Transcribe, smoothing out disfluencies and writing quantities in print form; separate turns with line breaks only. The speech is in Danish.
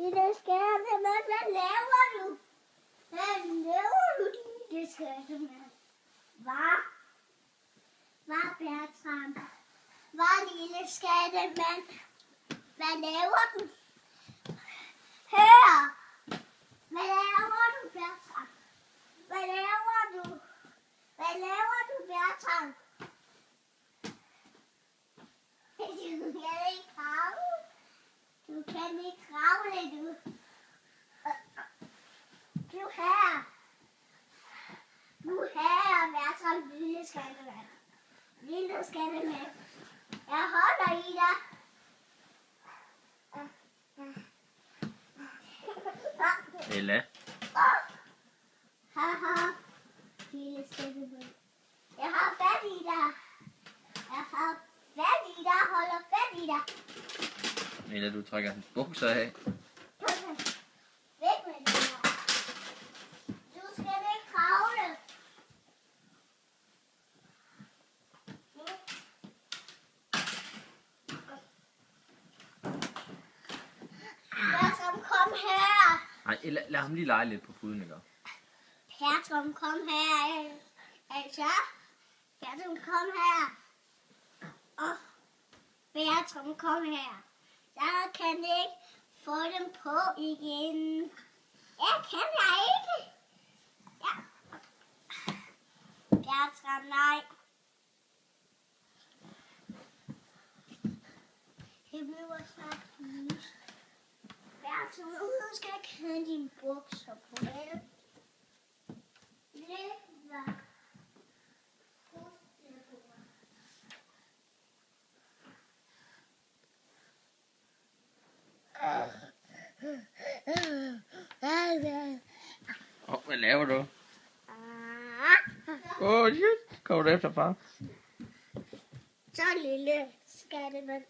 Lille skattemand, hvad laver du? Hvad laver du, lille skattemand? Hvad, Bertram? Hvad, lille skattemand? Hvad laver du? Hør! Hvad laver du, Bertram? Hvad laver du? Hvad laver du, Bertram? Du kan ikke kravle. Du kan ikke kravle, du. Du her. Du her, Bertram, lille skattemand. Lille skattemand. Jeg holder i dig.
Ella.
Haha, lille skattemand. Jeg har fat i dig. Jeg har fat i dig, holder fat i dig.
Ella, du trækker hans bukser af.
Væk med dig. Du skal ikke kravle. Bertram, kom her.
Nej, Ella, lad ham lige lege lidt på puden, ikke?
Bertram, kom her. Altså, Bertram, kom her. Bertram, kom her. Jeg kan ikke få dem på igen. Jeg kan ikke. Ja. Bertram, nej. Det bliver snart lyst. Bertram, nu skal jeg ikke have dine bukser på.
Hvad laver du? Shit. Kommer du efter far?
Så lille skattemand.